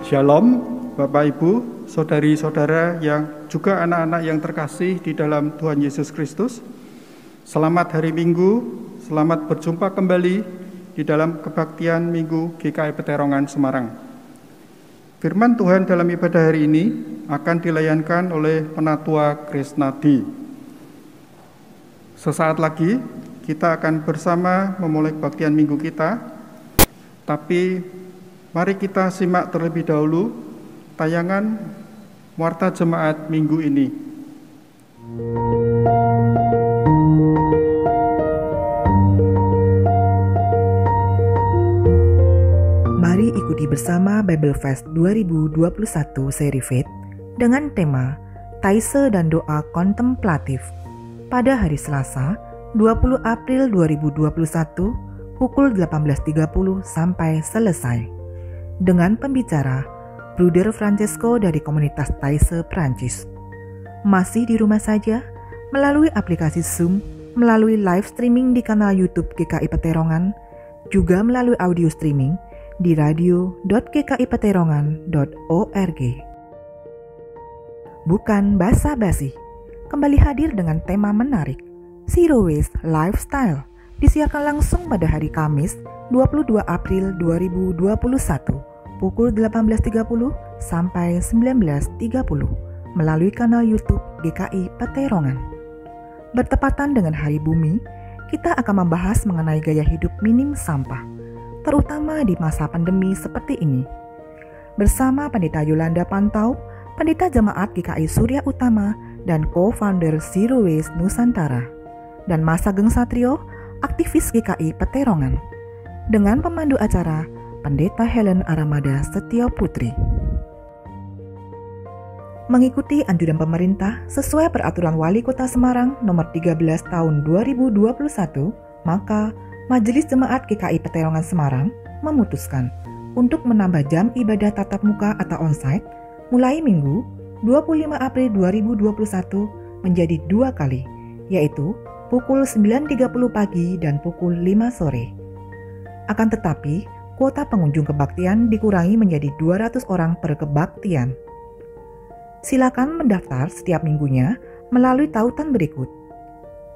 Shalom, Bapak Ibu, saudari-saudara yang juga anak-anak yang terkasih di dalam Tuhan Yesus Kristus. Selamat hari Minggu, selamat berjumpa kembali di dalam kebaktian Minggu GKI Peterongan Semarang. Firman Tuhan dalam ibadah hari ini akan dilayankan oleh Penatua Krisnadi. Sesaat lagi kita akan bersama memulai kebaktian Minggu kita, tapi mari kita simak terlebih dahulu tayangan Warta Jemaat Minggu ini. Mari ikuti bersama Bible Fest 2021 seri Faith dengan tema Taise dan Doa Kontemplatif pada hari Selasa 20 April 2021 pukul 18.30 sampai selesai. Dengan pembicara Bruder Francesco dari komunitas Taise Prancis. Masih di rumah saja, melalui aplikasi Zoom, melalui live streaming di kanal YouTube GKI Peterongan, juga melalui audio streaming di radio.gkipeterongan.org. Bukan basa-basi, kembali hadir dengan tema menarik, Zero Waste Lifestyle, disiarkan langsung pada hari Kamis 22 April 2021 pukul 18.30 sampai 19.30 melalui kanal YouTube GKI Peterongan. Bertepatan dengan Hari Bumi, kita akan membahas mengenai gaya hidup minim sampah, terutama di masa pandemi seperti ini. Bersama Pendeta Yolanda Pantau, Pendeta Jemaat GKI Surya Utama dan co-founder Zero Waste Nusantara, dan Mas Ageng Satrio, aktivis GKI Peterongan, dengan pemandu acara Pendeta Helen Aramada Setio Putri. Mengikuti anjuran pemerintah sesuai peraturan Wali Kota Semarang nomor 13 tahun 2021, maka Majelis Jemaat GKI Peterongan Semarang memutuskan untuk menambah jam ibadah tatap muka atau onsite mulai Minggu 25 April 2021 menjadi 2 kali, yaitu pukul 9.30 pagi dan pukul 5 sore. Akan tetapi, kuota pengunjung kebaktian dikurangi menjadi 200 orang per kebaktian. Silakan mendaftar setiap minggunya melalui tautan berikut: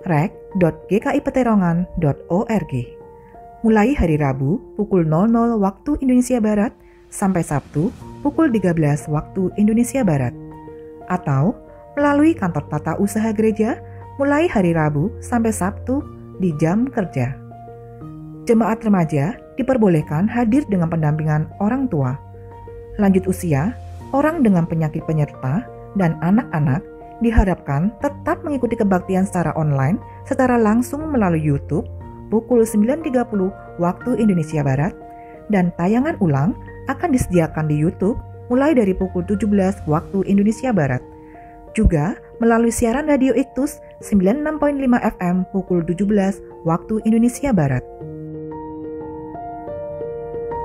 rek.gkipeterongan.org mulai hari Rabu pukul 00 waktu Indonesia Barat sampai Sabtu pukul 13 waktu Indonesia Barat, atau melalui kantor tata usaha gereja mulai hari Rabu sampai Sabtu di jam kerja. Jemaat remaja diperbolehkan hadir dengan pendampingan orang tua. Lanjut usia, orang dengan penyakit penyerta, dan anak-anak diharapkan tetap mengikuti kebaktian secara online secara langsung melalui YouTube pukul 9.30 waktu Indonesia Barat, dan tayangan ulang akan disediakan di YouTube mulai dari pukul 17 waktu Indonesia Barat. Juga melalui siaran radio Iktus 96.5 FM pukul 17 waktu Indonesia Barat.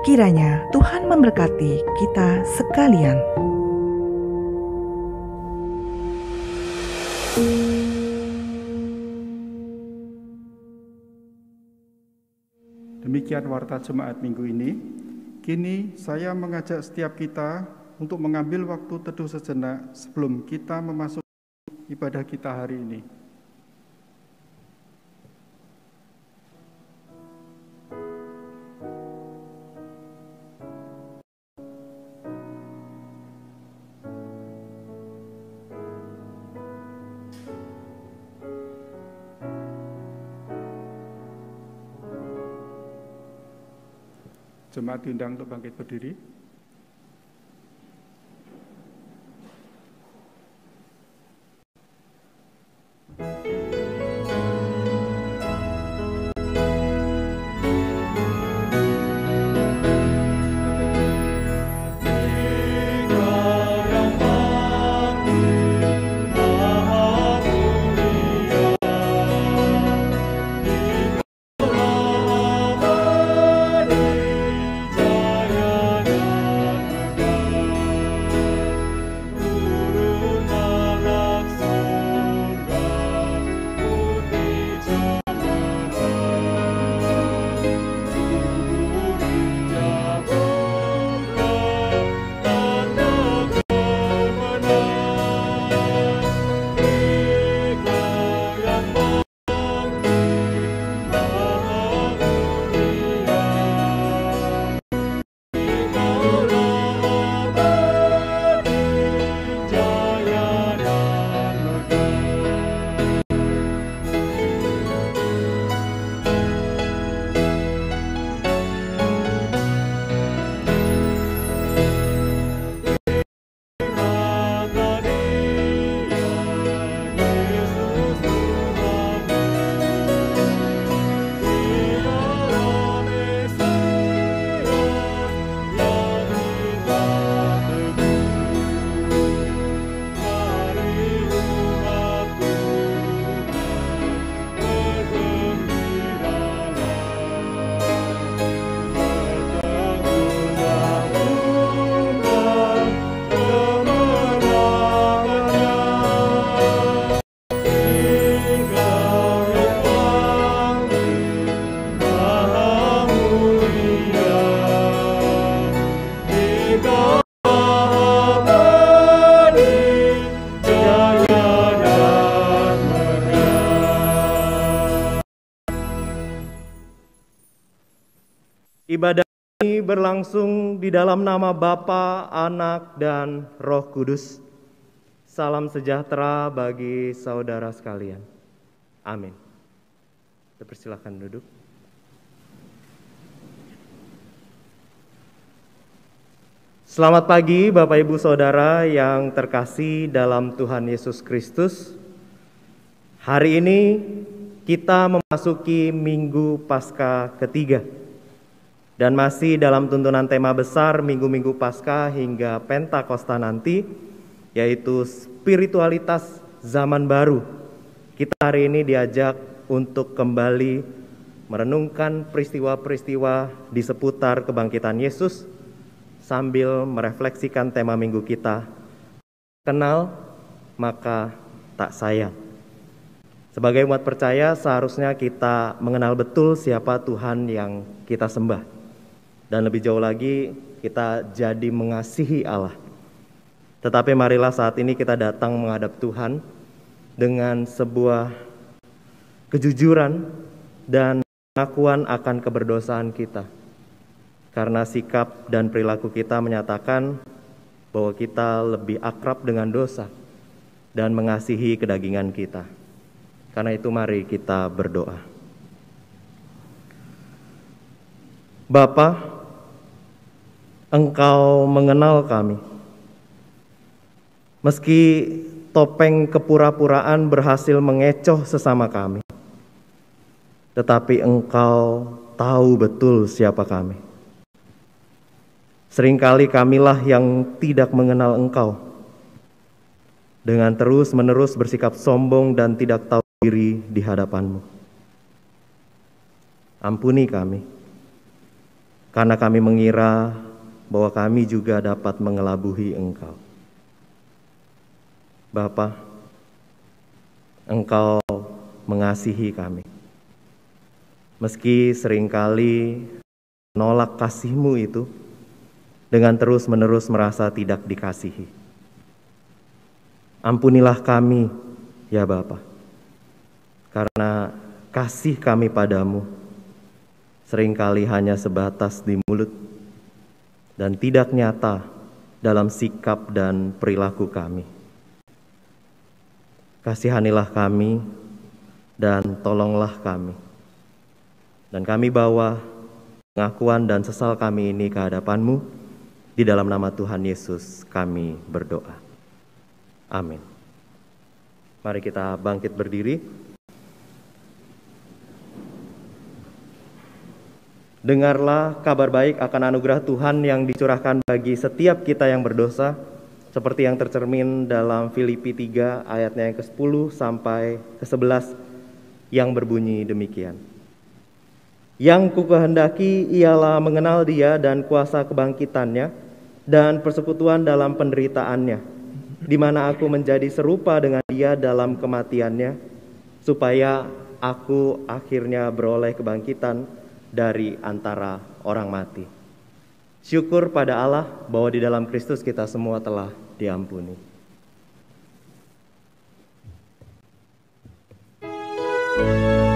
Kiranya Tuhan memberkati kita sekalian. Demikian Warta Jemaat Minggu ini. Kini saya mengajak setiap kita untuk mengambil waktu teduh sejenak sebelum kita memasuki ibadah kita hari ini. Jemaat diundang untuk bangkit berdiri. Ibadah ini berlangsung di dalam nama Bapa, Anak, dan Roh Kudus. Salam sejahtera bagi saudara sekalian. Amin. Persilakan duduk. Selamat pagi Bapak Ibu Saudara yang terkasih dalam Tuhan Yesus Kristus. Hari ini kita memasuki Minggu Paskah ketiga. Dan masih dalam tuntunan tema besar Minggu-Minggu Paskah hingga Pentakosta nanti, yaitu spiritualitas zaman baru. Kita hari ini diajak untuk kembali merenungkan peristiwa-peristiwa di seputar kebangkitan Yesus sambil merefleksikan tema minggu kita, kenal maka tak sayang. Sebagai umat percaya seharusnya kita mengenal betul siapa Tuhan yang kita sembah. Dan lebih jauh lagi kita jadi mengasihi Allah. Tetapi marilah saat ini kita datang menghadap Tuhan dengan sebuah kejujuran dan pengakuan akan keberdosaan kita. Karena sikap dan perilaku kita menyatakan bahwa kita lebih akrab dengan dosa dan mengasihi kedagingan kita. Karena itu mari kita berdoa. Bapa, Engkau mengenal kami. Meski topeng kepura-puraan berhasil mengecoh sesama kami, tetapi Engkau tahu betul siapa kami. Seringkali kamilah yang tidak mengenal Engkau, dengan terus-menerus bersikap sombong dan tidak tahu diri di hadapan-Mu. Ampuni kami, karena kami mengira bahwa kami juga dapat mengelabuhi Engkau. Bapa, Engkau mengasihi kami. Meski seringkali menolak kasih-Mu itu dengan terus-menerus merasa tidak dikasihi. Ampunilah kami, ya Bapa, karena kasih kami padamu seringkali hanya sebatas di mulut dan tidak nyata dalam sikap dan perilaku kami. Kasihanilah kami dan tolonglah kami. Dan kami bawa pengakuan dan sesal kami ini ke hadapan-Mu. Di dalam nama Tuhan Yesus kami berdoa. Amin. Mari kita bangkit berdiri. Dengarlah kabar baik akan anugerah Tuhan yang dicurahkan bagi setiap kita yang berdosa, seperti yang tercermin dalam Filipi 3 ayatnya yang ke-10 sampai ke-11 yang berbunyi demikian. Yang kukehendaki ialah mengenal Dia dan kuasa kebangkitannya dan persekutuan dalam penderitaannya, di mana aku menjadi serupa dengan Dia dalam kematiannya, supaya aku akhirnya beroleh kebangkitan dari antara orang mati. Syukur pada Allah bahwa di dalam Kristus kita semua telah diampuni. Pujilah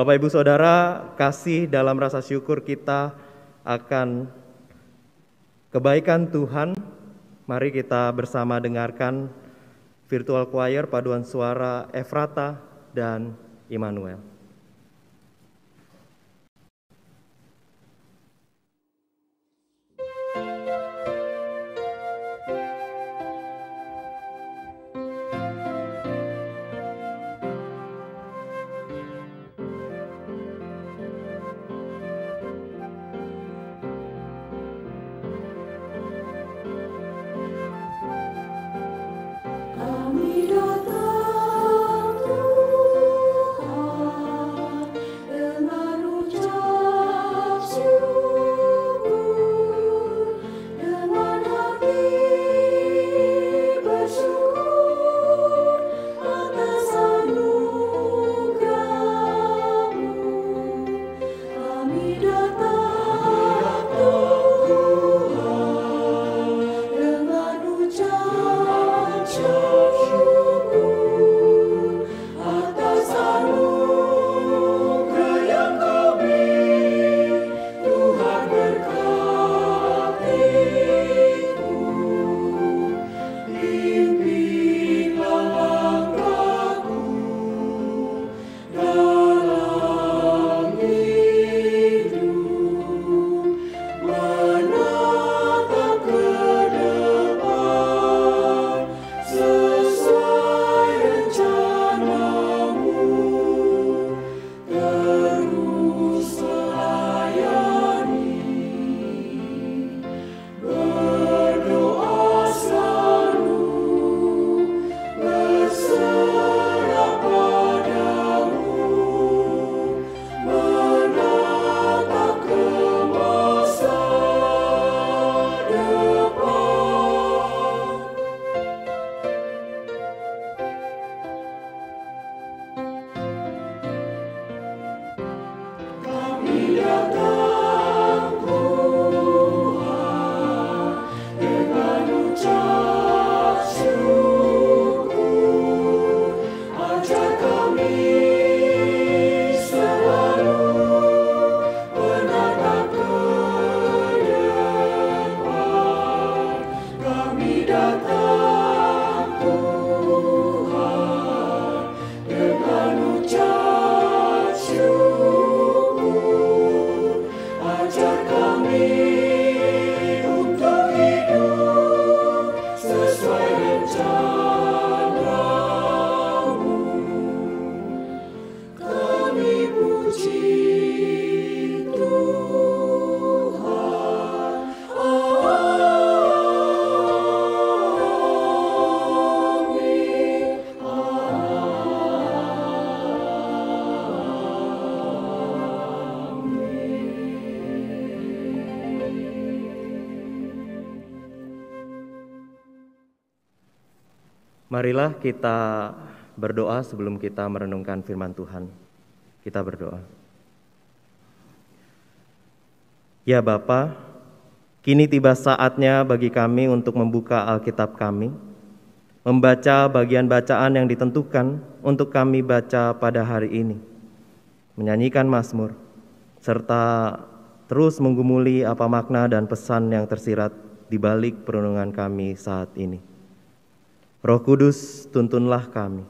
Bapak Ibu Saudara, kasih dalam rasa syukur kita akan kebaikan Tuhan. Mari kita bersama dengarkan virtual choir paduan suara Efrata dan Immanuel. Marilah kita berdoa sebelum kita merenungkan firman Tuhan. Kita berdoa. Ya Bapa, kini tiba saatnya bagi kami untuk membuka Alkitab kami, membaca bagian bacaan yang ditentukan untuk kami baca pada hari ini, menyanyikan mazmur, serta terus menggumuli apa makna dan pesan yang tersirat di balik perenungan kami saat ini. Roh Kudus, tuntunlah kami,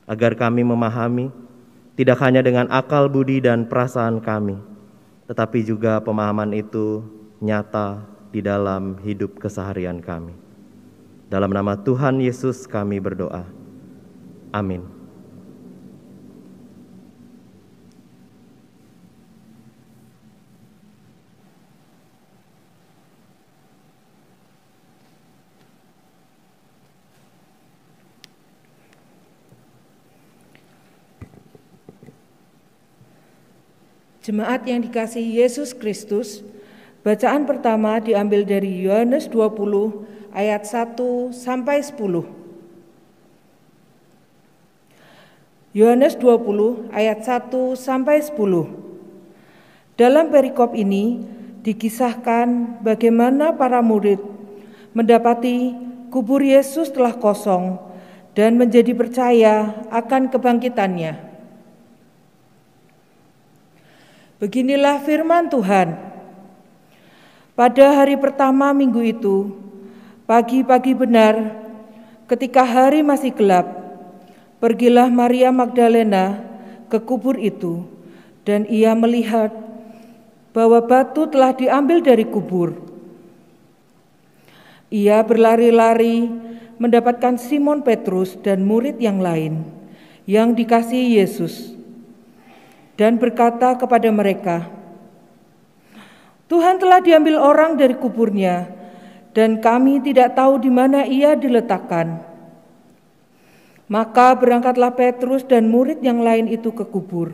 agar kami memahami, tidak hanya dengan akal budi dan perasaan kami, tetapi juga pemahaman itu nyata di dalam hidup keseharian kami. Dalam nama Tuhan Yesus kami berdoa. Amin. Jemaat yang dikasihi Yesus Kristus, bacaan pertama diambil dari Yohanes 20 ayat 1 sampai 10. Yohanes 20 ayat 1 sampai 10. Dalam perikop ini dikisahkan bagaimana para murid mendapati kubur Yesus telah kosong dan menjadi percaya akan kebangkitannya. Beginilah firman Tuhan. Pada hari pertama minggu itu, pagi-pagi benar, ketika hari masih gelap, pergilah Maria Magdalena ke kubur itu, dan ia melihat bahwa batu telah diambil dari kubur. Ia berlari-lari mendapatkan Simon Petrus dan murid yang lain yang dikasihi Yesus, dan berkata kepada mereka, "Tuhan telah diambil orang dari kuburnya, dan kami tidak tahu di mana ia diletakkan." Maka berangkatlah Petrus dan murid yang lain itu ke kubur.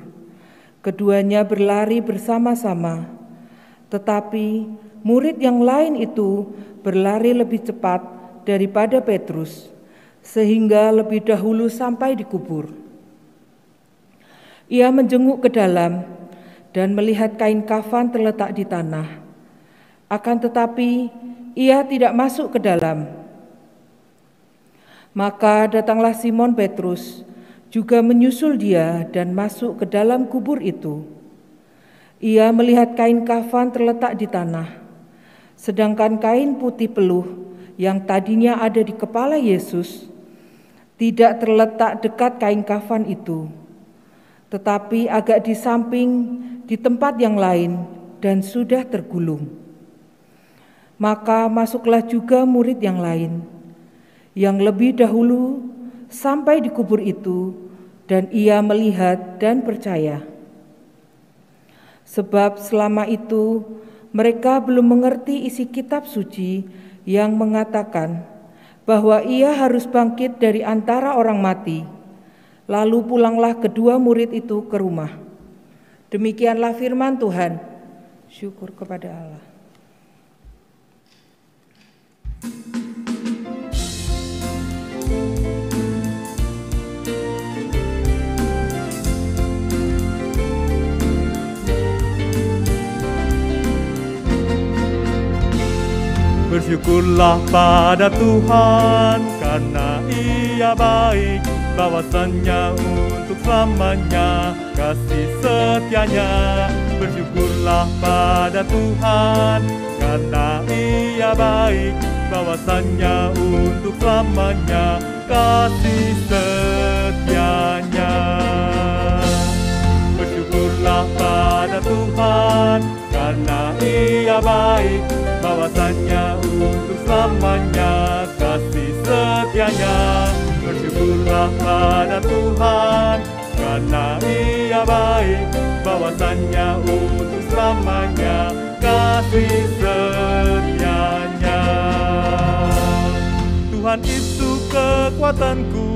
Keduanya berlari bersama-sama, tetapi murid yang lain itu berlari lebih cepat daripada Petrus, sehingga lebih dahulu sampai di kubur. Ia menjenguk ke dalam dan melihat kain kafan terletak di tanah. Akan tetapi ia tidak masuk ke dalam. Maka datanglah Simon Petrus, juga menyusul dia dan masuk ke dalam kubur itu. Ia melihat kain kafan terletak di tanah, sedangkan kain putih peluh yang tadinya ada di kepala Yesus tidak terletak dekat kain kafan itu, tetapi agak di samping di tempat yang lain dan sudah tergulung. Maka masuklah juga murid yang lain, yang lebih dahulu sampai di kubur itu, dan ia melihat dan percaya. Sebab selama itu mereka belum mengerti isi kitab suci yang mengatakan bahwa ia harus bangkit dari antara orang mati. Lalu pulanglah kedua murid itu ke rumah. Demikianlah firman Tuhan. Syukur kepada Allah. Bersyukurlah pada Tuhan karena Ia baik, bahwasannya untuk selamanya kasih setianya. Bersyukurlah pada Tuhan karena Ia baik, bahwasannya untuk selamanya kasih setianya. Bersyukurlah pada Tuhan karena Ia baik, bahwasannya untuk selamanya kasih setianya. Bersyukurlah pada Tuhan karena Ia baik, bahwasannya untuk selamanya kasih setianya. Tuhan itu kekuatanku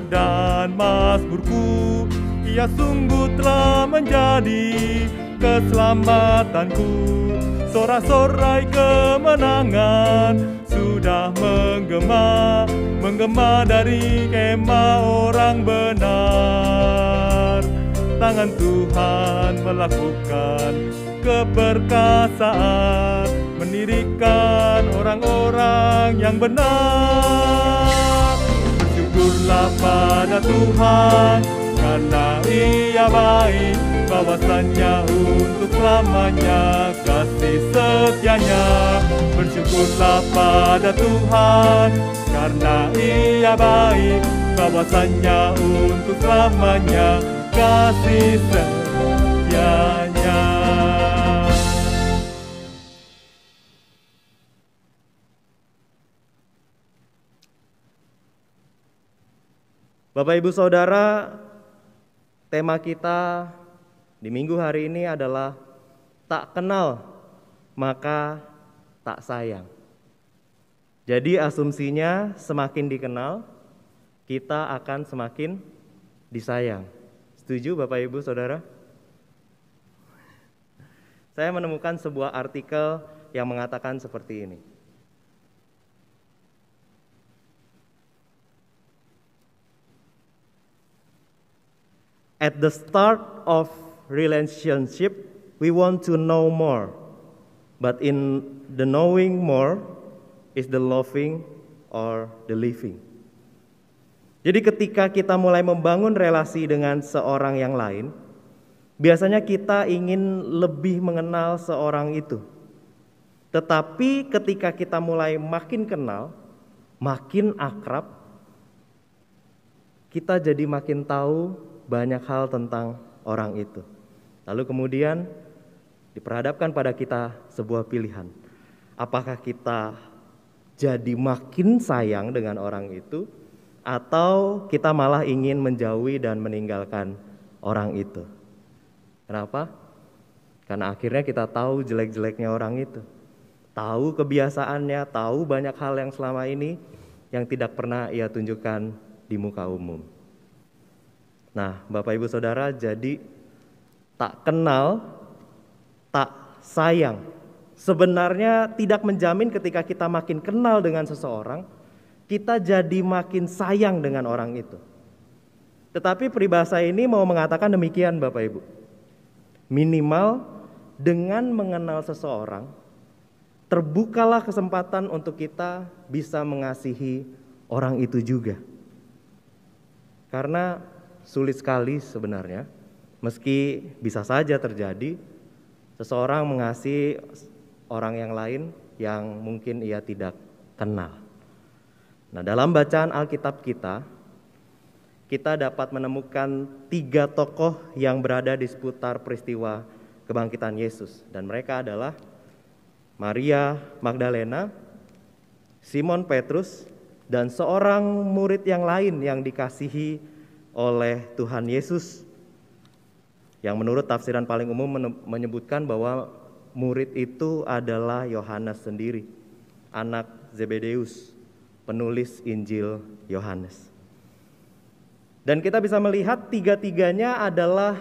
dan mazmurku, Ia sungguh telah menjadi keselamatanku. Sorak-sorai kemenangan sudah menggema dari kemah orang benar. Tangan Tuhan melakukan keperkasaan, mendirikan orang-orang yang benar. Bersyukurlah pada Tuhan karena Ia baik, bahwasannya untuk selamanya kasih setianya. Bersyukurlah pada Tuhan karena Ia baik, bahwasannya untuk selamanya kasih setianya. Bapak Ibu Saudara, tema kita di minggu hari ini adalah tak kenal maka tak sayang. Jadi asumsinya semakin dikenal, kita akan semakin disayang. Setuju Bapak Ibu Saudara? Saya menemukan sebuah artikel yang mengatakan seperti ini. At the start of relationship, we want to know more, but in the knowing more is the loving or the living. Jadi ketika kita mulai membangun relasi dengan seorang yang lain, biasanya kita ingin lebih mengenal seorang itu. Tetapi ketika kita mulai makin kenal, makin akrab, kita jadi makin tahu banyak hal tentang orang itu. Lalu kemudian diperhadapkan pada kita sebuah pilihan. Apakah kita jadi makin sayang dengan orang itu, atau kita malah ingin menjauhi dan meninggalkan orang itu? Kenapa? Karena akhirnya kita tahu jelek-jeleknya orang itu. Tahu kebiasaannya, tahu banyak hal yang selama ini yang tidak pernah ia tunjukkan di muka umum. Nah, Bapak Ibu Saudara, jadi tak kenal, tak sayang. Sebenarnya tidak menjamin ketika kita makin kenal dengan seseorang, kita jadi makin sayang dengan orang itu. Tetapi peribahasa ini mau mengatakan demikian, Bapak Ibu. Minimal dengan mengenal seseorang, terbukalah kesempatan untuk kita bisa mengasihi orang itu juga. Karena sulit sekali sebenarnya, meski bisa saja terjadi, seseorang mengasihi orang yang lain yang mungkin ia tidak kenal. Nah, dalam bacaan Alkitab kita dapat menemukan 3 tokoh yang berada di seputar peristiwa kebangkitan Yesus. Dan mereka adalah Maria Magdalena, Simon Petrus, dan seorang murid yang lain yang dikasihi oleh Tuhan Yesus, yang menurut tafsiran paling umum menyebutkan bahwa murid itu adalah Yohanes sendiri, anak Zebedeus, penulis Injil Yohanes. Dan kita bisa melihat 3-tiganya adalah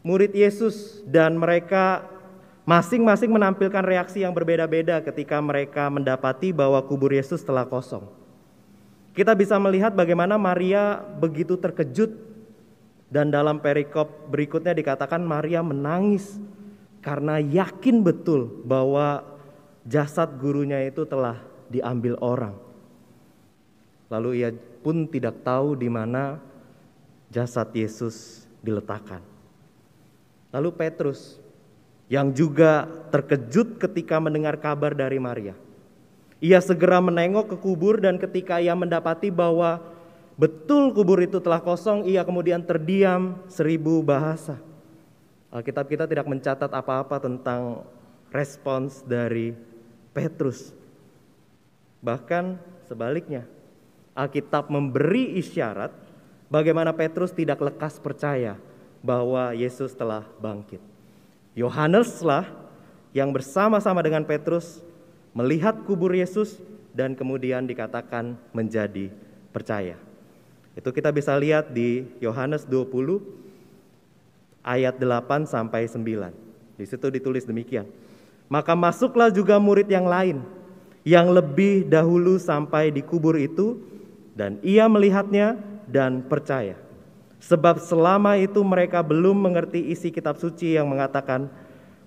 murid Yesus, dan mereka masing-masing menampilkan reaksi yang berbeda-beda ketika mereka mendapati bahwa kubur Yesus telah kosong. Kita bisa melihat bagaimana Maria begitu terkejut, dan dalam perikop berikutnya dikatakan Maria menangis karena yakin betul bahwa jasad gurunya itu telah diambil orang. Lalu ia pun tidak tahu di mana jasad Yesus diletakkan. Lalu Petrus yang juga terkejut ketika mendengar kabar dari Maria. Ia segera menengok ke kubur, dan ketika ia mendapati bahwa betul kubur itu telah kosong, ia kemudian terdiam 1000 bahasa. Alkitab kita tidak mencatat apa-apa tentang respons dari Petrus. Bahkan sebaliknya, Alkitab memberi isyarat bagaimana Petrus tidak lekas percaya bahwa Yesus telah bangkit. Yohaneslah yang bersama-sama dengan Petrus melihat kubur Yesus dan kemudian dikatakan menjadi percaya. Itu kita bisa lihat di Yohanes 20 ayat 8 sampai 9. Di situ ditulis demikian. Maka masuklah juga murid yang lain yang lebih dahulu sampai di kubur itu, dan ia melihatnya dan percaya. Sebab selama itu mereka belum mengerti isi kitab suci yang mengatakan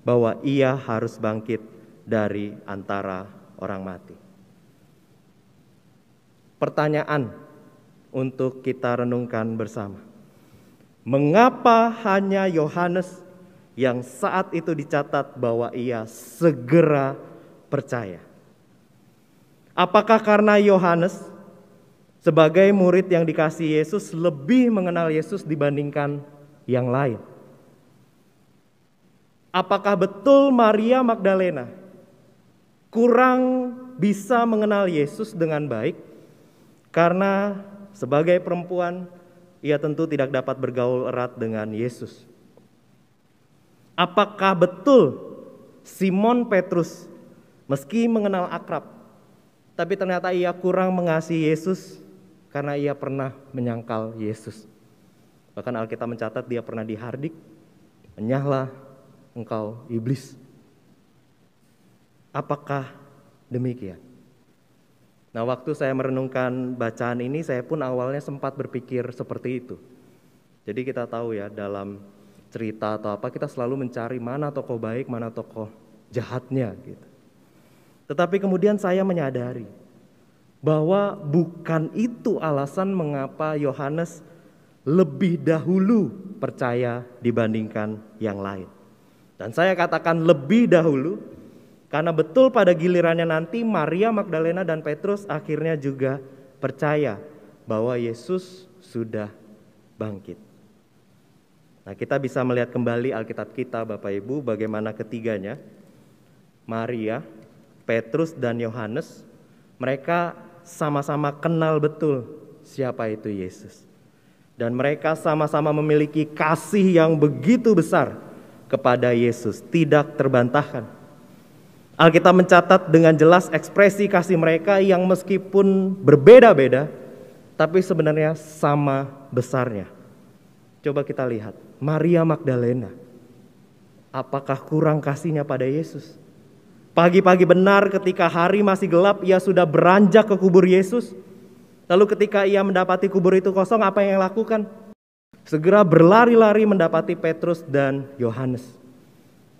bahwa ia harus bangkit dari antara orang mati. Pertanyaan untuk kita renungkan bersama. Mengapa hanya Yohanes yang saat itu dicatat bahwa ia segera percaya? Apakah karena Yohanes sebagai murid yang dikasihi Yesus lebih mengenal Yesus dibandingkan yang lain? Apakah betul Maria Magdalena kurang bisa mengenal Yesus dengan baik karena sebagai perempuan ia tentu tidak dapat bergaul erat dengan Yesus? Apakah betul Simon Petrus meski mengenal akrab, tapi ternyata ia kurang mengasihi Yesus karena ia pernah menyangkal Yesus? Bahkan Alkitab mencatat dia pernah dihardik, "Enyahlah engkau iblis." Apakah demikian? Nah, waktu saya merenungkan bacaan ini, saya pun awalnya sempat berpikir seperti itu. Jadi kita tahu ya, dalam cerita atau apa kita selalu mencari mana tokoh baik, mana tokoh jahatnya gitu. Tetapi kemudian saya menyadari bahwa bukan itu alasan mengapa Yohanes lebih dahulu percaya dibandingkan yang lain. Dan saya katakan lebih dahulu karena betul pada gilirannya nanti Maria Magdalena dan Petrus akhirnya juga percaya bahwa Yesus sudah bangkit. Nah, kita bisa melihat kembali Alkitab kita Bapak Ibu bagaimana ketiganya, Maria, Petrus dan Yohanes, mereka sama-sama kenal betul siapa itu Yesus. Dan mereka sama-sama memiliki kasih yang begitu besar kepada Yesus, tidak terbantahkan. Alkitab mencatat dengan jelas ekspresi kasih mereka yang meskipun berbeda-beda, tapi sebenarnya sama besarnya. Coba kita lihat, Maria Magdalena, apakah kurang kasihnya pada Yesus? Pagi-pagi benar ketika hari masih gelap, ia sudah beranjak ke kubur Yesus. Lalu ketika ia mendapati kubur itu kosong, apa yang ia lakukan? Segera berlari-lari mendapati Petrus dan Yohanes.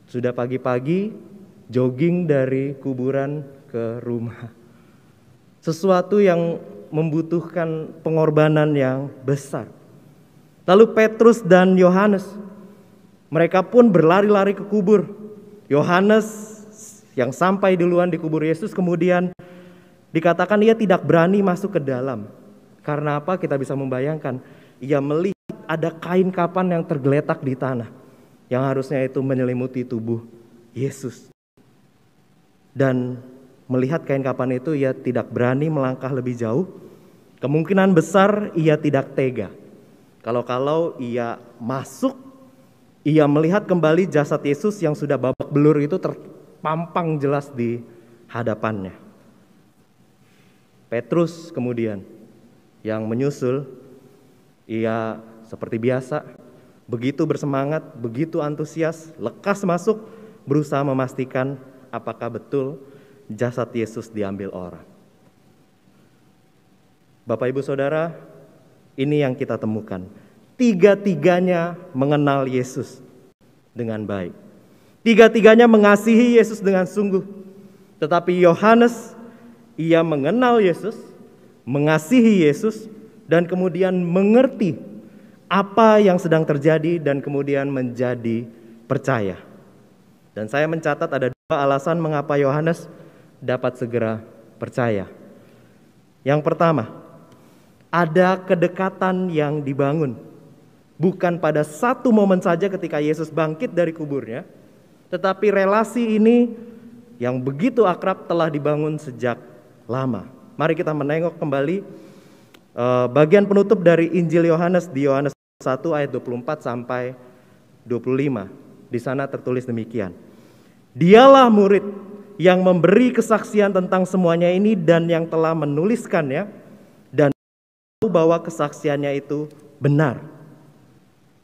Sudah pagi-pagi jogging dari kuburan ke rumah. Sesuatu yang membutuhkan pengorbanan yang besar. Lalu Petrus dan Yohanes, mereka pun berlari-lari ke kubur. Yohanes yang sampai duluan di kubur Yesus kemudian dikatakan ia tidak berani masuk ke dalam. Karena apa? Kita bisa membayangkan, ia melihat ada kain kapan yang tergeletak di tanah, yang harusnya itu menyelimuti tubuh Yesus. Dan melihat kain kapan itu, ia tidak berani melangkah lebih jauh. Kemungkinan besar ia tidak tega. Kalau ia masuk, ia melihat kembali jasad Yesus yang sudah babak belur itu terpampang jelas di hadapannya. Petrus kemudian yang menyusul, ia seperti biasa, begitu bersemangat, begitu antusias, lekas masuk, berusaha memastikan apakah betul jasad Yesus diambil orang. Bapak Ibu Saudara, ini yang kita temukan. Tiga-tiganya mengenal Yesus dengan baik. Tiga-tiganya mengasihi Yesus dengan sungguh. Tetapi Yohanes, ia mengenal Yesus, mengasihi Yesus, dan kemudian mengerti apa yang sedang terjadi dan kemudian menjadi percaya. Dan saya mencatat ada dua alasan mengapa Yohanes dapat segera percaya. Yang pertama, ada kedekatan yang dibangun. Bukan pada satu momen saja ketika Yesus bangkit dari kuburnya, tetapi relasi ini yang begitu akrab telah dibangun sejak lama. Mari kita menengok kembali bagian penutup dari Injil Yohanes di Yohanes 1 ayat 24 sampai 25. Di sana tertulis demikian. Dialah murid yang memberi kesaksian tentang semuanya ini dan yang telah menuliskannya dan tahu bahwa kesaksiannya itu benar.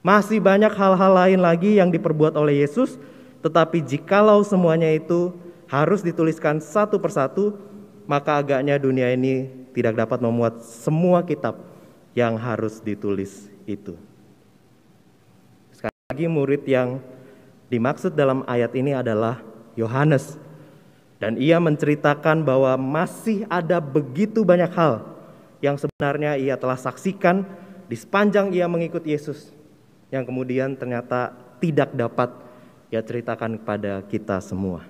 Masih banyak hal-hal lain lagi yang diperbuat oleh Yesus, tetapi jikalau semuanya itu harus dituliskan satu persatu, maka agaknya dunia ini tidak dapat memuat semua kitab yang harus ditulis itu. Sekali lagi, murid yang dimaksud dalam ayat ini adalah Yohanes. Dan ia menceritakan bahwa masih ada begitu banyak hal yang sebenarnya ia telah saksikan di sepanjang ia mengikut Yesus, yang kemudian ternyata tidak dapat ia ceritakan kepada kita semua.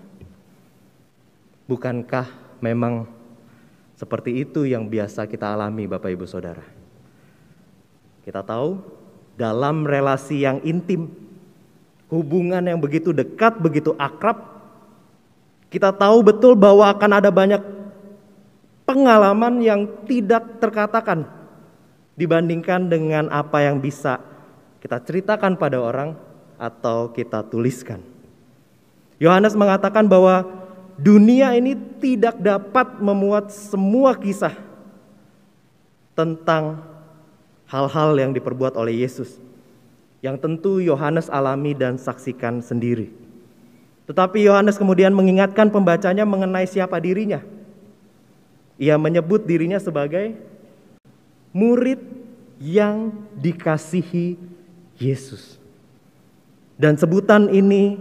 Bukankah memang seperti itu yang biasa kita alami Bapak Ibu Saudara? Kita tahu dalam relasi yang intim, hubungan yang begitu dekat, begitu akrab, kita tahu betul bahwa akan ada banyak pengalaman yang tidak terkatakan dibandingkan dengan apa yang bisa kita ceritakan pada orang atau kita tuliskan. Yohanes mengatakan bahwa dunia ini tidak dapat memuat semua kisah tentang hal-hal yang diperbuat oleh Yesus, yang tentu Yohanes alami dan saksikan sendiri. Tetapi Yohanes kemudian mengingatkan pembacanya mengenai siapa dirinya. Ia menyebut dirinya sebagai murid yang dikasihi Yesus. Dan sebutan ini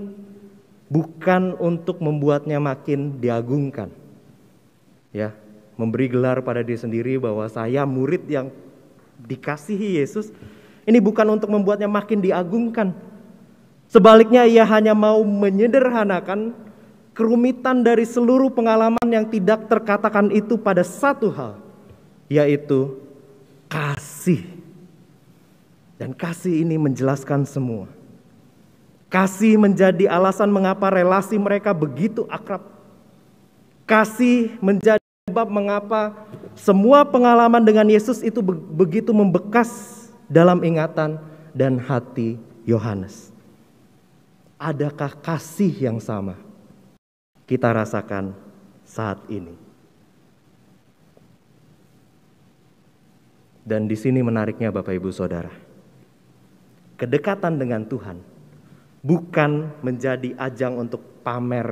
bukan untuk membuatnya makin diagungkan. Ya, memberi gelar pada diri sendiri bahwa saya murid yang dikasihi Yesus. Ini bukan untuk membuatnya makin diagungkan. Sebaliknya ia hanya mau menyederhanakan kerumitan dari seluruh pengalaman yang tidak terkatakan itu pada satu hal, yaitu kasih. Dan kasih ini menjelaskan semua. Kasih menjadi alasan mengapa relasi mereka begitu akrab. Kasih menjadi sebab mengapa semua pengalaman dengan Yesus itu begitu membekas dalam ingatan dan hati Yohanes. Adakah kasih yang sama kita rasakan saat ini? Dan di sini menariknya Bapak Ibu Saudara. Kedekatan dengan Tuhan bukan menjadi ajang untuk pamer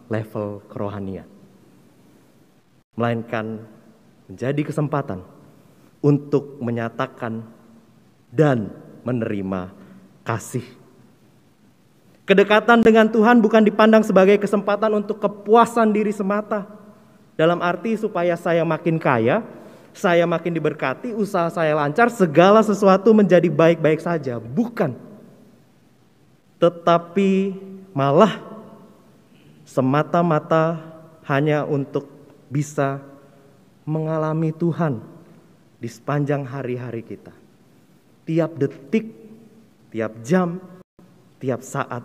level kerohanian, melainkan menjadi kesempatan untuk menyatakan dan menerima kasih. Kedekatan dengan Tuhan bukan dipandang sebagai kesempatan untuk kepuasan diri semata, dalam arti supaya saya makin kaya, saya makin diberkati, usaha saya lancar, segala sesuatu menjadi baik-baik saja. Bukan. Tetapi malah semata-mata hanya untuk bisa mengalami Tuhan di sepanjang hari-hari kita. Tiap detik, tiap jam, tiap saat.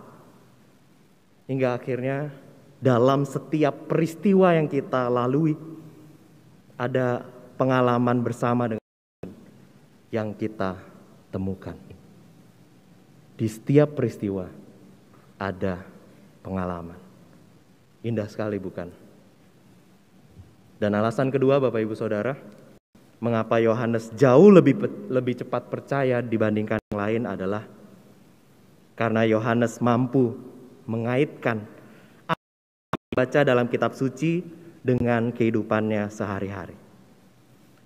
Hingga akhirnya dalam setiap peristiwa yang kita lalui, ada pengalaman bersama dengan yang kita temukan. Di setiap peristiwa ada pengalaman. Indah sekali bukan? Dan alasan kedua Bapak Ibu Saudara, mengapa Yohanes jauh lebih cepat percaya dibandingkan yang lain adalah karena Yohanes mampu mengaitkan apa yang dibaca dalam kitab suci dengan kehidupannya sehari-hari.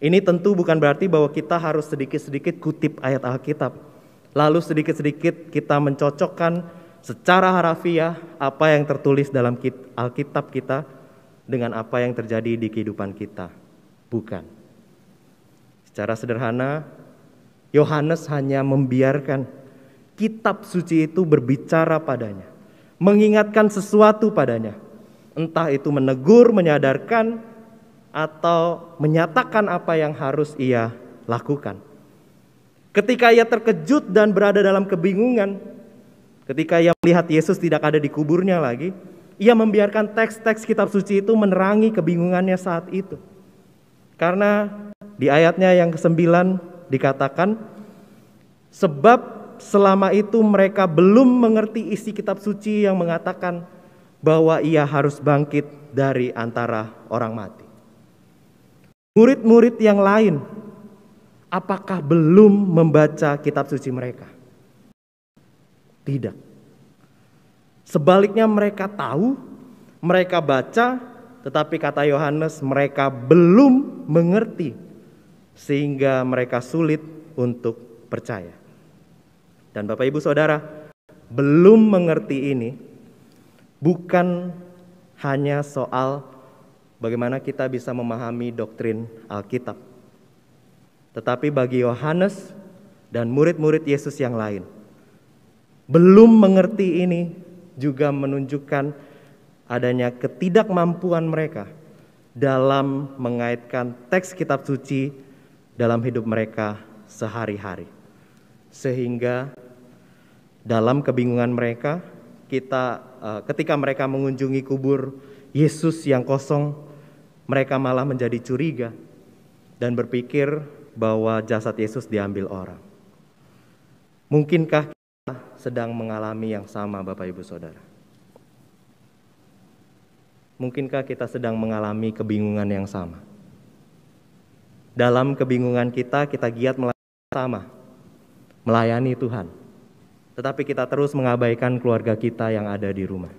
Ini tentu bukan berarti bahwa kita harus sedikit-sedikit kutip ayat Alkitab, lalu sedikit-sedikit kita mencocokkan secara harafiah apa yang tertulis dalam Alkitab kita dengan apa yang terjadi di kehidupan kita. Bukan. Secara sederhana, Yohanes hanya membiarkan kitab suci itu berbicara padanya, mengingatkan sesuatu padanya. Entah itu menegur, menyadarkan, atau menyatakan apa yang harus ia lakukan. Ketika ia terkejut dan berada dalam kebingungan, ketika ia melihat Yesus tidak ada di kuburnya lagi, ia membiarkan teks-teks kitab suci itu menerangi kebingungannya saat itu. Karena di ayatnya yang ke-9 dikatakan, sebab selama itu mereka belum mengerti isi kitab suci yang mengatakan bahwa ia harus bangkit dari antara orang mati. Murid-murid yang lain, apakah belum membaca kitab suci mereka? Tidak. Sebaliknya mereka tahu, mereka baca, tetapi kata Yohanes mereka belum mengerti sehingga mereka sulit untuk percaya. Dan Bapak Ibu Saudara, belum mengerti ini bukan hanya soal bagaimana kita bisa memahami doktrin Alkitab, tetapi bagi Yohanes dan murid-murid Yesus yang lain, belum mengerti ini juga menunjukkan adanya ketidakmampuan mereka dalam mengaitkan teks kitab suci dalam hidup mereka sehari-hari. Sehingga dalam kebingungan mereka, ketika mereka mengunjungi kubur Yesus yang kosong, mereka malah menjadi curiga dan berpikir bahwa jasad Yesus diambil orang. Mungkinkah kita sedang mengalami yang sama, Bapak Ibu Saudara? Mungkinkah kita sedang mengalami kebingungan yang sama? Dalam kebingungan kita giat melayani Tuhan. Tetapi kita terus mengabaikan keluarga kita yang ada di rumah.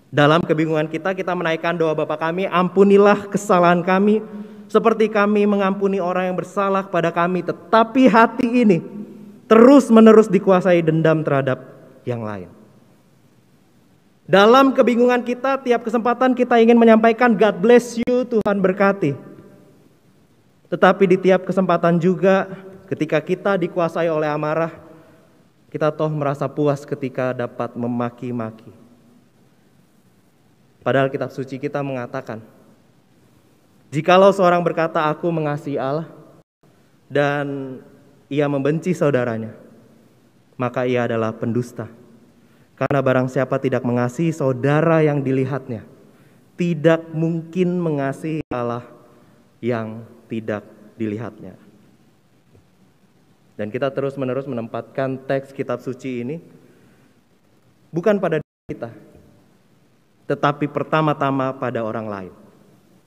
Dalam kebingungan kita menaikkan doa Bapa kami, ampunilah kesalahan kami, seperti kami mengampuni orang yang bersalah kepada kami. Tetapi hati ini terus-menerus dikuasai dendam terhadap yang lain. Dalam kebingungan kita, tiap kesempatan kita ingin menyampaikan God bless you, Tuhan berkati. Tetapi di tiap kesempatan juga ketika kita dikuasai oleh amarah, kita toh merasa puas ketika dapat memaki-maki. Padahal kitab suci kita mengatakan, jikalau seorang berkata aku mengasihi Allah dan ia membenci saudaranya, maka ia adalah pendusta. Karena barang siapa tidak mengasihi saudara yang dilihatnya, tidak mungkin mengasihi Allah yang tidak dilihatnya. Dan kita terus-menerus menempatkan teks kitab suci ini bukan pada diri kita, tetapi pertama-tama pada orang lain.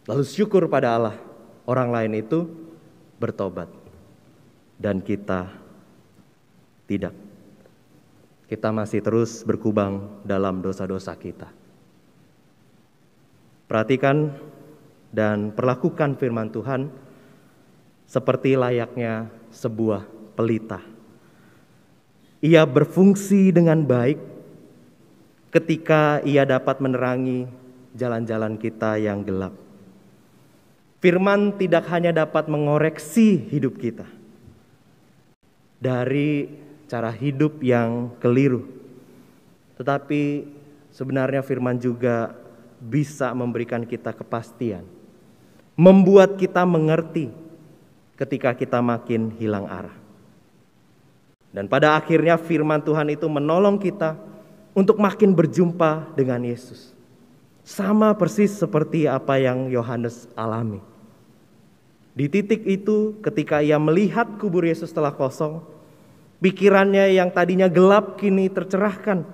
Lalu syukur pada Allah, orang lain itu bertobat dan kita tidak. Kita masih terus berkubang dalam dosa-dosa kita. Perhatikan dan perlakukan firman Tuhan seperti layaknya sebuah pelita. Ia berfungsi dengan baik ketika ia dapat menerangi jalan-jalan kita yang gelap. Firman tidak hanya dapat mengoreksi hidup kita dari cara hidup yang keliru, tetapi sebenarnya firman juga bisa memberikan kita kepastian, membuat kita mengerti ketika kita makin hilang arah. Dan pada akhirnya firman Tuhan itu menolong kita untuk makin berjumpa dengan Yesus. Sama persis seperti apa yang Yohanes alami. Di titik itu ketika ia melihat kubur Yesus telah kosong, pikirannya yang tadinya gelap kini tercerahkan.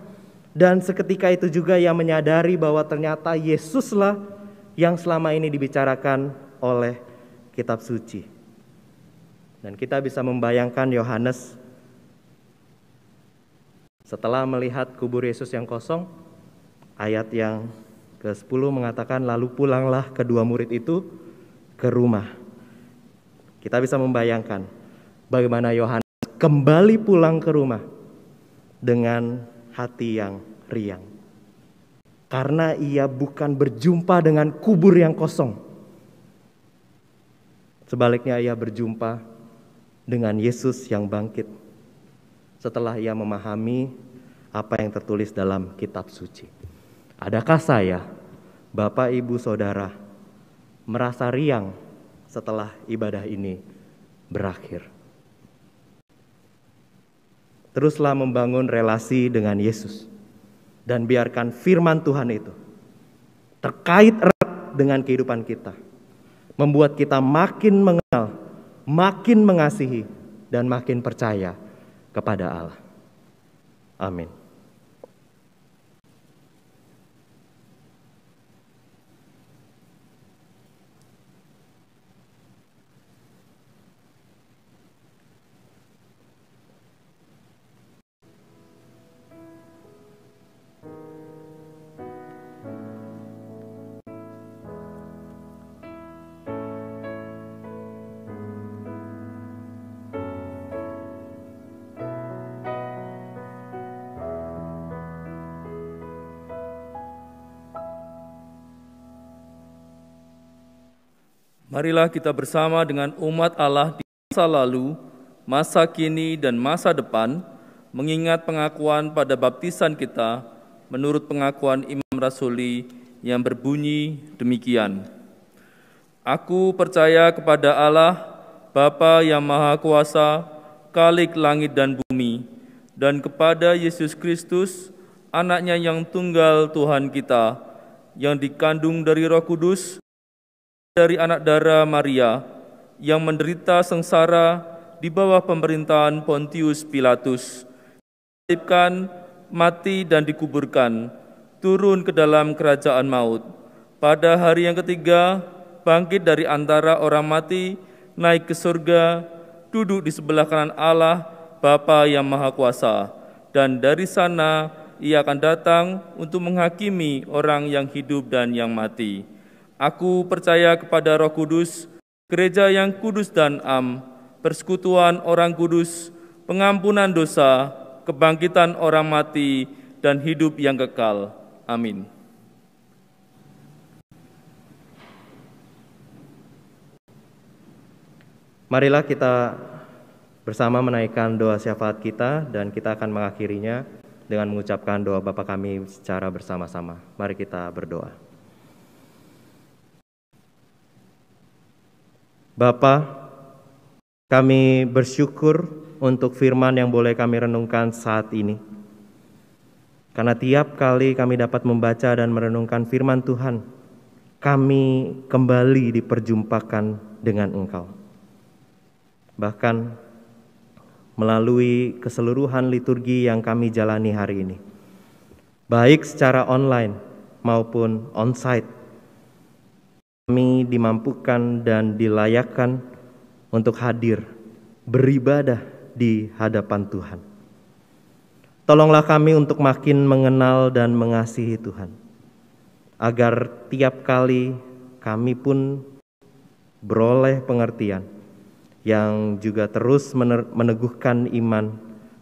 Dan seketika itu juga ia menyadari bahwa ternyata Yesuslah yang selama ini dibicarakan oleh kitab suci. Dan kita bisa membayangkan Yohanes setelah melihat kubur Yesus yang kosong, ayat yang ke-10 mengatakan, lalu pulanglah kedua murid itu ke rumah. Kita bisa membayangkan bagaimana Yohanes kembali pulang ke rumah dengan hati yang riang. Karena ia bukan berjumpa dengan kubur yang kosong. Sebaliknya ia berjumpa dengan Yesus yang bangkit. Setelah ia memahami apa yang tertulis dalam kitab suci. Adakah saya, Bapak, Ibu, Saudara, merasa riang setelah ibadah ini berakhir? Teruslah membangun relasi dengan Yesus. Dan biarkan firman Tuhan itu terkait erat dengan kehidupan kita. Membuat kita makin mengenal, makin mengasihi, dan makin percaya kepada Allah. Amin. Marilah kita bersama dengan umat Allah di masa lalu, masa kini, dan masa depan, mengingat pengakuan pada baptisan kita menurut pengakuan Imam Rasuli yang berbunyi demikian. Aku percaya kepada Allah, Bapa yang Maha Kuasa, Khalik langit dan bumi, dan kepada Yesus Kristus, Anaknya yang tunggal Tuhan kita, yang dikandung dari Roh Kudus, dari anak darah Maria, yang menderita sengsara di bawah pemerintahan Pontius Pilatus, disalibkan, mati dan dikuburkan, turun ke dalam kerajaan maut. Pada hari yang ketiga, bangkit dari antara orang mati, naik ke surga, duduk di sebelah kanan Allah, Bapa yang Maha Kuasa, dan dari sana ia akan datang untuk menghakimi orang yang hidup dan yang mati. Aku percaya kepada Roh Kudus, gereja yang kudus dan am, persekutuan orang kudus, pengampunan dosa, kebangkitan orang mati, dan hidup yang kekal. Amin. Marilah kita bersama menaikkan doa syafaat kita, dan kita akan mengakhirinya dengan mengucapkan doa Bapa kami secara bersama-sama. Mari kita berdoa. Bapa, kami bersyukur untuk firman yang boleh kami renungkan saat ini. Karena tiap kali kami dapat membaca dan merenungkan firman Tuhan, kami kembali diperjumpakan dengan Engkau. Bahkan melalui keseluruhan liturgi yang kami jalani hari ini, baik secara online maupun on-site, kami dimampukan dan dilayakkan untuk hadir beribadah di hadapan Tuhan. Tolonglah kami untuk makin mengenal dan mengasihi Tuhan, agar tiap kali kami pun beroleh pengertian yang juga terus meneguhkan iman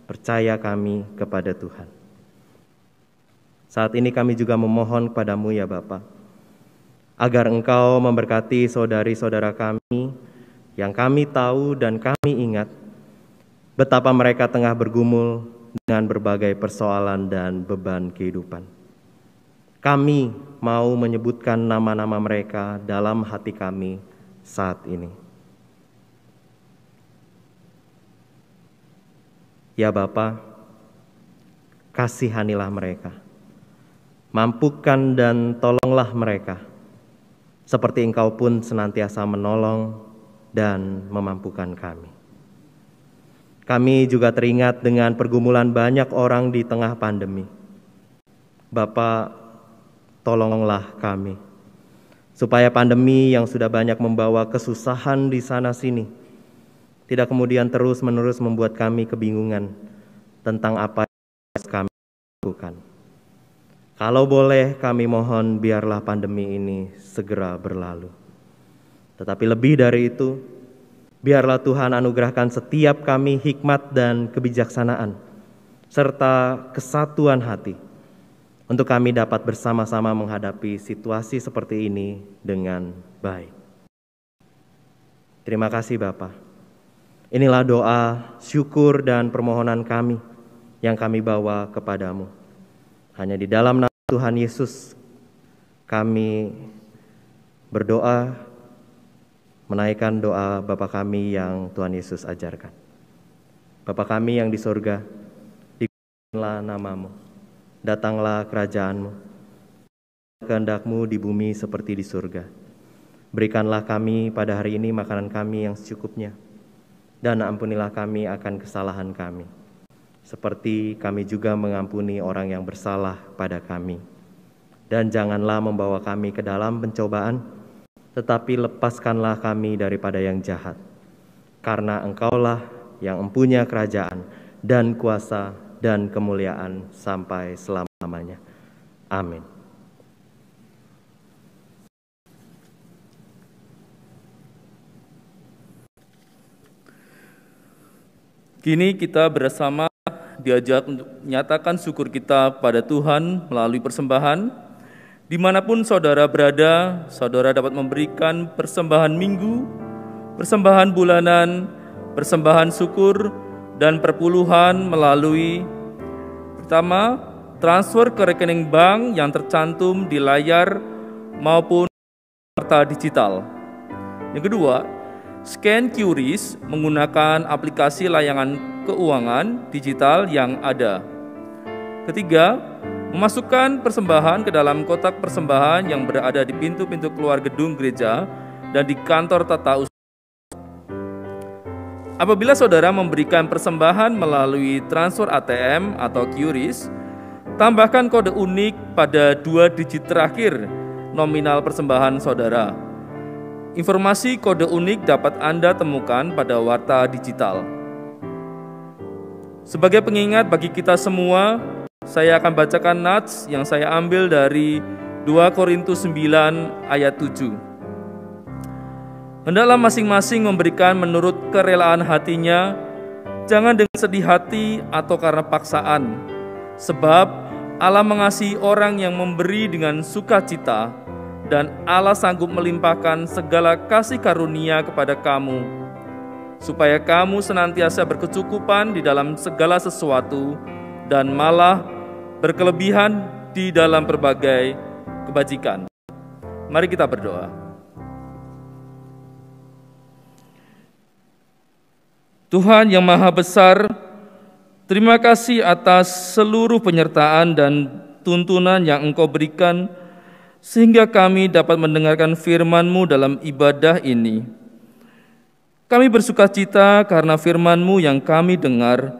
percaya kami kepada Tuhan. Saat ini kami juga memohon kepadamu ya Bapa, agar Engkau memberkati saudari-saudara kami yang kami tahu dan kami ingat betapa mereka tengah bergumul dengan berbagai persoalan dan beban kehidupan. Kami mau menyebutkan nama-nama mereka dalam hati kami saat ini. Ya Bapa, kasihanilah mereka. Mampukan dan tolonglah mereka, seperti Engkau pun senantiasa menolong dan memampukan kami. Kami juga teringat dengan pergumulan banyak orang di tengah pandemi. Bapa, tolonglah kami, supaya pandemi yang sudah banyak membawa kesusahan di sana-sini tidak kemudian terus-menerus membuat kami kebingungan tentang apa yang harus kami lakukan. Kalau boleh kami mohon biarlah pandemi ini segera berlalu. Tetapi lebih dari itu, biarlah Tuhan anugerahkan setiap kami hikmat dan kebijaksanaan, serta kesatuan hati, untuk kami dapat bersama-sama menghadapi situasi seperti ini dengan baik. Terima kasih Bapa. Inilah doa, syukur, dan permohonan kami yang kami bawa kepadamu. Hanya di dalam nama Tuhan Yesus kami berdoa, menaikkan doa Bapa kami yang Tuhan Yesus ajarkan. Bapa kami yang di surga, dikuduskanlah namamu, datanglah kerajaanmu, kehendak-Mu di bumi seperti di surga. Berikanlah kami pada hari ini makanan kami yang secukupnya, dan ampunilah kami akan kesalahan kami, seperti kami juga mengampuni orang yang bersalah pada kami. Dan janganlah membawa kami ke dalam pencobaan, tetapi lepaskanlah kami daripada yang jahat. Karena Engkaulah yang mempunyai kerajaan dan kuasa dan kemuliaan sampai selama-lamanya. Amin. Kini kita bersama diajak untuk menyatakan syukur kita pada Tuhan melalui persembahan. Dimanapun saudara berada, saudara dapat memberikan persembahan minggu, persembahan bulanan, persembahan syukur, dan perpuluhan melalui pertama, transfer ke rekening bank yang tercantum di layar maupun kartu digital. Yang kedua, scan QRIS menggunakan aplikasi layanan keuangan digital yang ada. Ketiga, memasukkan persembahan ke dalam kotak persembahan yang berada di pintu-pintu keluar gedung gereja dan di kantor tata usaha. Apabila saudara memberikan persembahan melalui transfer ATM atau QRIS, tambahkan kode unik pada 2 digit terakhir nominal persembahan saudara. Informasi kode unik dapat Anda temukan pada warta digital. Sebagai pengingat bagi kita semua, saya akan bacakan nats yang saya ambil dari 2 Korintus 9 ayat 7. Hendaklah masing-masing memberikan menurut kerelaan hatinya, jangan dengan sedih hati atau karena paksaan, sebab Allah mengasihi orang yang memberi dengan sukacita, dan Allah sanggup melimpahkan segala kasih karunia kepada kamu, supaya kamu senantiasa berkecukupan di dalam segala sesuatu dan malah berkelebihan di dalam berbagai kebajikan. Mari kita berdoa. Tuhan yang Maha Besar, terima kasih atas seluruh penyertaan dan tuntunan yang Engkau berikan sehingga kami dapat mendengarkan firman-Mu dalam ibadah ini. Kami bersukacita karena firman-Mu yang kami dengar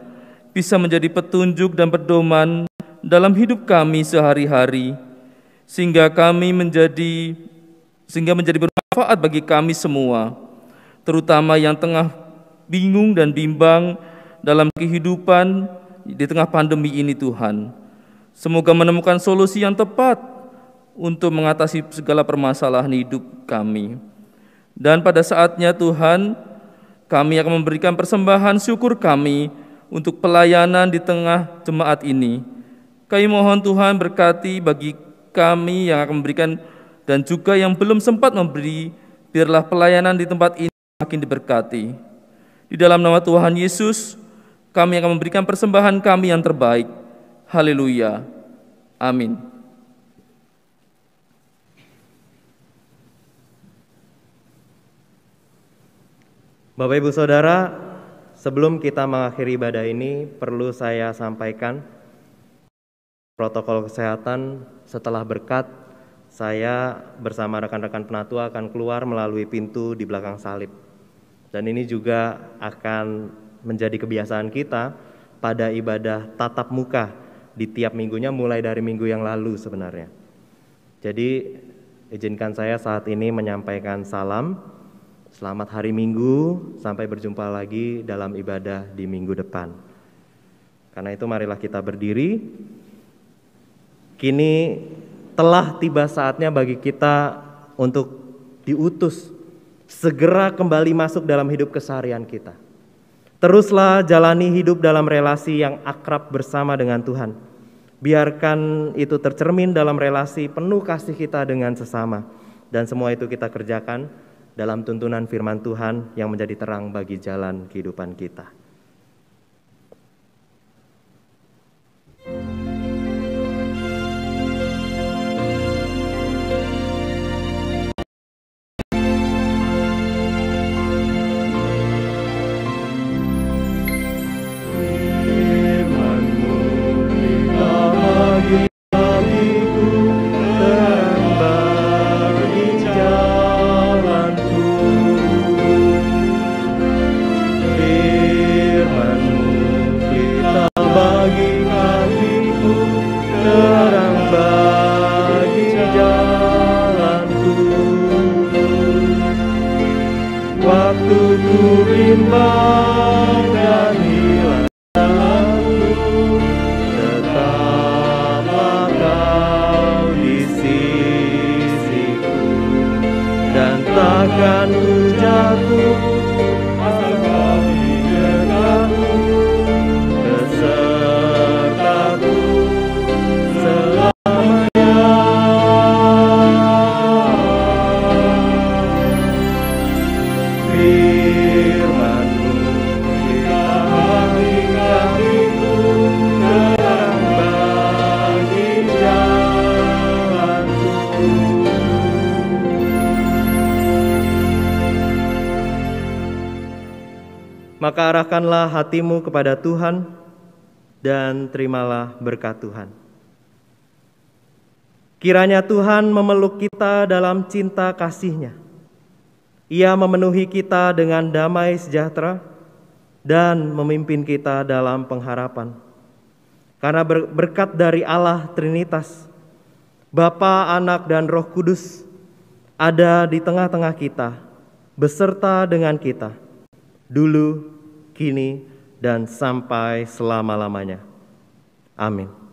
bisa menjadi petunjuk dan pedoman dalam hidup kami sehari-hari, sehingga menjadi bermanfaat bagi kami semua, terutama yang tengah bingung dan bimbang dalam kehidupan di tengah pandemi ini Tuhan. Semoga menemukan solusi yang tepat untuk mengatasi segala permasalahan hidup kami. Dan pada saatnya Tuhan, kami akan memberikan persembahan syukur kami untuk pelayanan di tengah jemaat ini. Kami mohon Tuhan berkati bagi kami yang akan memberikan dan juga yang belum sempat memberi, biarlah pelayanan di tempat ini makin diberkati. Di dalam nama Tuhan Yesus, kami akan memberikan persembahan kami yang terbaik. Haleluya. Amin. Bapak Ibu Saudara, sebelum kita mengakhiri ibadah ini, perlu saya sampaikan protokol kesehatan. Setelah berkat, saya bersama rekan-rekan penatua akan keluar melalui pintu di belakang salib. Dan ini juga akan menjadi kebiasaan kita pada ibadah tatap muka di tiap minggunya, mulai dari minggu yang lalu sebenarnya. Jadi izinkan saya saat ini menyampaikan salam. Selamat hari Minggu, sampai berjumpa lagi dalam ibadah di minggu depan. Karena itu marilah kita berdiri. Kini telah tiba saatnya bagi kita untuk diutus segera kembali masuk dalam hidup keseharian kita. Teruslah jalani hidup dalam relasi yang akrab bersama dengan Tuhan. Biarkan itu tercermin dalam relasi penuh kasih kita dengan sesama. Dan semua itu kita kerjakan dalam tuntunan firman Tuhan yang menjadi terang bagi jalan kehidupan kita. Maka arahkanlah hatimu kepada Tuhan dan terimalah berkat Tuhan. Kiranya Tuhan memeluk kita dalam cinta kasih-Nya. Ia memenuhi kita dengan damai sejahtera dan memimpin kita dalam pengharapan. Karena berkat dari Allah Trinitas, Bapa, Anak, dan Roh Kudus ada di tengah-tengah kita, beserta dengan kita, dulu, kini, dan sampai selama-lamanya. Amin.